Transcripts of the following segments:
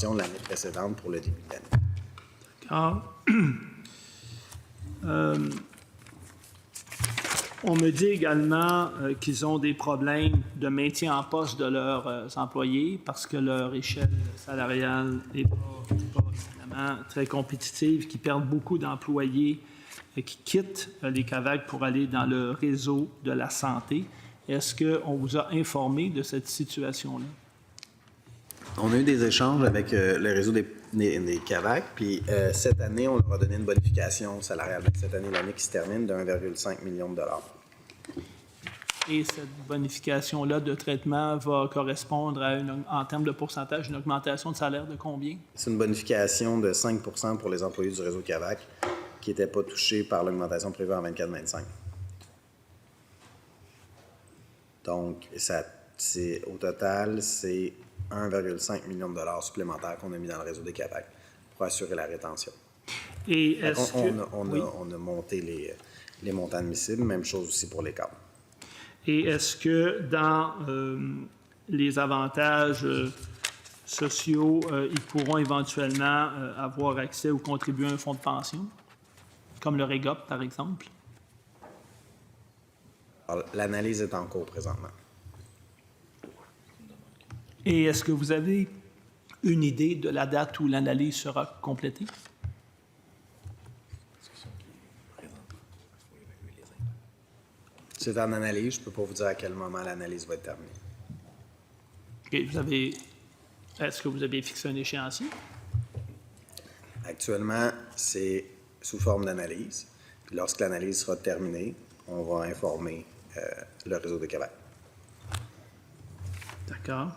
de l'année précédente pour le début de l'année. D'accord. On me dit également qu'ils ont des problèmes de maintien en poste de leurs employés parce que leur échelle salariale n'est pas évidemment très compétitive, qu'ils perdent beaucoup d'employés qui quittent les CAVAC pour aller dans le réseau de la santé. Est-ce qu'on vous a informé de cette situation-là? On a eu des échanges avec le réseau des CAVAC, puis cette année, on leur a donné une bonification salariale. Cette année, l'année qui se termine, de 1,5 million de dollars. Et cette bonification-là de traitement va correspondre à, en termes de pourcentage, une augmentation de salaire de combien? C'est une bonification de 5 % pour les employés du réseau CAVAC qui n'étaient pas touchés par l'augmentation prévue en 24-25. Donc, au total, c'est 1,5 million de dollars supplémentaires qu'on a mis dans le réseau des CAVAC pour assurer la rétention. Et est-ce on a monté les montants admissibles, même chose aussi pour les cadres. Et est-ce que dans les avantages sociaux, ils pourront éventuellement avoir accès ou contribuer à un fonds de pension, comme le REGOP, par exemple? L'analyse est en cours présentement. Et est-ce que vous avez une idée de la date où l'analyse sera complétée? C'est en analyse. Je ne peux pas vous dire à quel moment l'analyse va être terminée. OK. Est-ce que vous avez fixé un échéancier? Actuellement, c'est sous forme d'analyse. Puis lorsque l'analyse sera terminée, on va informer le réseau de CAVAC. D'accord.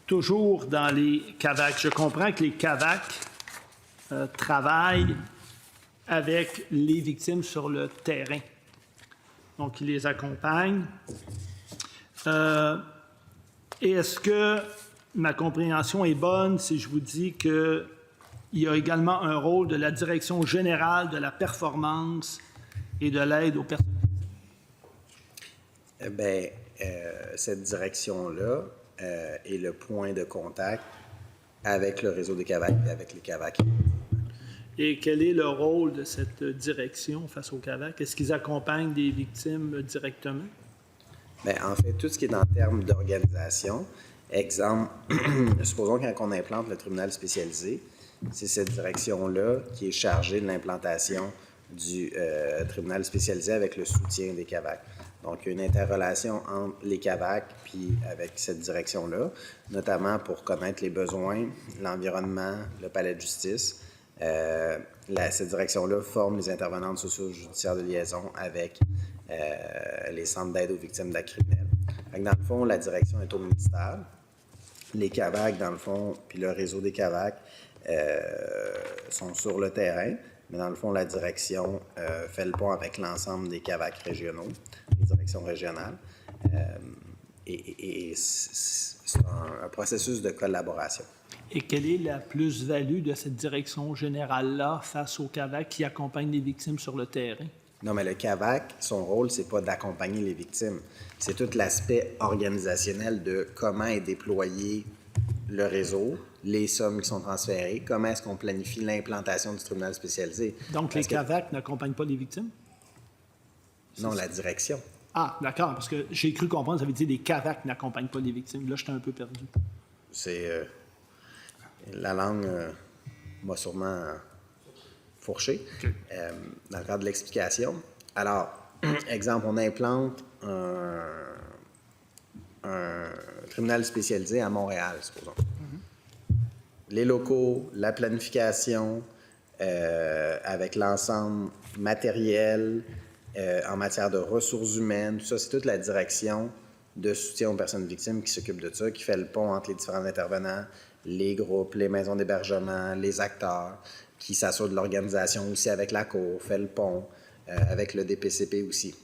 Toujours dans les CAVAC, je comprends que les CAVAC travaillent avec les victimes sur le terrain. Donc, ils les accompagnent. Et est-ce que ma compréhension est bonne si je vous dis qu'il y a également un rôle de la Direction générale de la performance et de l'aide aux personnes victimes? Bien, cette direction-là est le point de contact avec le réseau des CAVAC et avec les CAVAC. Et quel est le rôle de cette direction face aux CAVAC? Est-ce qu'ils accompagnent des victimes directement? Bien, en fait, tout ce qui est en termes d'organisation, exemple, supposons quand on implante le tribunal spécialisé, c'est cette direction-là qui est chargée de l'implantation du tribunal spécialisé avec le soutien des CAVAC. Donc, il y a une interrelation entre les CAVAC puis avec cette direction-là, notamment pour connaître les besoins, l'environnement, le palais de justice. Cette direction-là forme les intervenantes socio-judiciaires de liaison avec les centres d'aide aux victimes d'actes criminels. Dans le fond, la direction est au ministère. Les CAVAC, dans le fond, puis le réseau des CAVAC sont sur le terrain, mais dans le fond, la direction fait le pont avec l'ensemble des CAVAC régionaux, les directions régionales. Et c'est un processus de collaboration. Et quelle est la plus-value de cette direction générale-là face au CAVAC qui accompagne les victimes sur le terrain? Non, mais le CAVAC, son rôle, c'est pas d'accompagner les victimes. C'est tout l'aspect organisationnel de comment est déployé le réseau, les sommes qui sont transférées, comment est-ce qu'on planifie l'implantation du tribunal spécialisé. Donc, les CAVAC n'accompagnent pas les victimes? Non, la direction. Ah, d'accord, parce que j'ai cru comprendre, ça veut dire que les CAVAC n'accompagnent pas les victimes. Là, j'étais un peu perdu. C'est... la langue m'a sûrement fourché. Okay. Dans le cadre de l'explication. Alors, exemple, on implante un tribunal spécialisé à Montréal, supposons. Les locaux, la planification, avec l'ensemble matériel, en matière de ressources humaines, tout ça, c'est toute la direction de soutien aux personnes victimes qui s'occupe de ça, qui fait le pont entre les différents intervenants, les groupes, les maisons d'hébergement, les acteurs, qui s'assurent de l'organisation aussi avec la Cour, fait le pont, avec le DPCP aussi.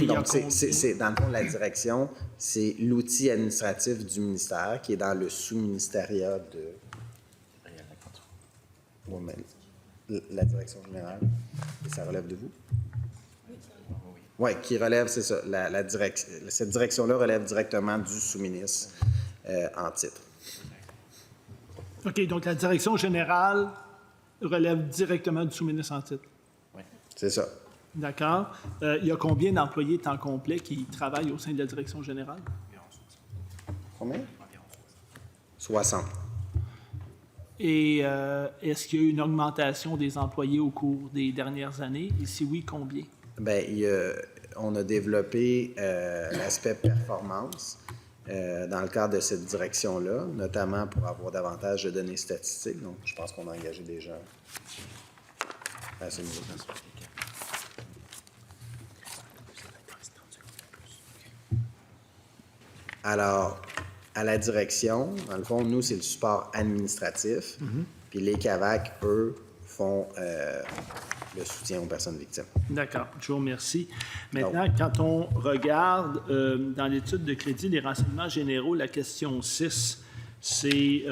Donc, c'est dans le fond, la direction, c'est l'outil administratif du ministère qui est dans le sous-ministériat de... Oui, mais la direction générale, et ça relève de vous? Oui, qui relève, c'est ça. Cette direction-là relève directement du sous-ministre en titre. OK, donc la direction générale relève directement du sous-ministre en titre. Oui. C'est ça. D'accord. Il y a combien d'employés temps complet qui travaillent au sein de la direction générale? Combien? 60. Et est-ce qu'il y a eu une augmentation des employés au cours des dernières années? Et si oui, combien? Bien, on a développé l'aspect performance dans le cadre de cette direction-là, notamment pour avoir davantage de données statistiques. Donc, je pense qu'on a engagé des gens à ce niveau-là. Alors, à la direction, dans le fond, nous, c'est le support administratif. Puis les CAVAC, eux, font le soutien aux personnes victimes. D'accord, je vous remercie. Maintenant, quand on regarde dans l'étude de crédit, les renseignements généraux, la question 6, c'est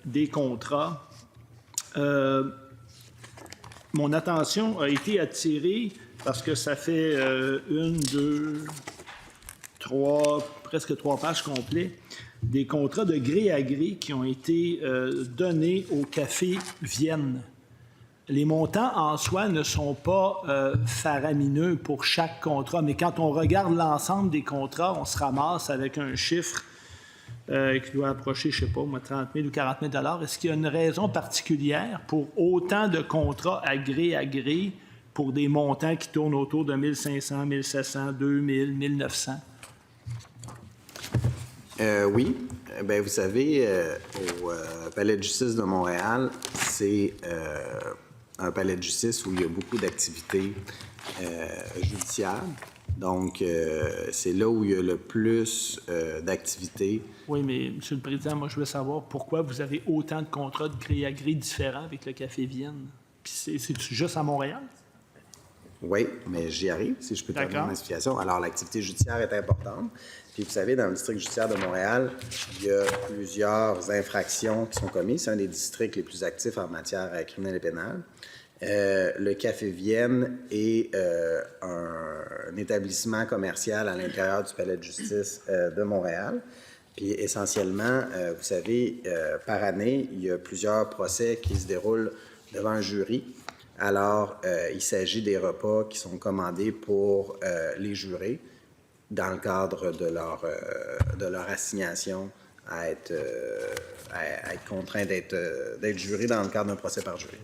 des contrats. Mon attention a été attirée parce que ça fait presque 3 pages complètes, des contrats de gré à gré qui ont été donnés au Café Vienne. Les montants en soi ne sont pas faramineux pour chaque contrat, mais quand on regarde l'ensemble des contrats, on se ramasse avec un chiffre qui doit approcher, je ne sais pas, 30 000 ou 40 000 $. Est-ce qu'il y a une raison particulière pour autant de contrats à gré pour des montants qui tournent autour de 1 500, 1 700, 2 000, 1 900? Oui. Bien, vous savez, au Palais de justice de Montréal, c'est un palais de justice où il y a beaucoup d'activités judiciaires. Donc, c'est là où il y a le plus d'activités. Oui, mais M. le Président, moi, je veux savoir pourquoi vous avez autant de contrats de gré à gré différents avec le Café Vienne. Puis c'est-tu juste à Montréal? Oui, mais j'y arrive, si je peux terminer mon explication. Alors, l'activité judiciaire est importante. Puis, vous savez, dans le district judiciaire de Montréal, il y a plusieurs infractions qui sont commises. C'est un des districts les plus actifs en matière criminelle et pénale. Le Café Vienne est un établissement commercial à l'intérieur du Palais de justice de Montréal. Puis, essentiellement, vous savez, par année, il y a plusieurs procès qui se déroulent devant un jury. Alors, il s'agit des repas qui sont commandés pour les jurés dans le cadre de leur assignation à être contraints d'être jurés dans le cadre d'un procès par jury.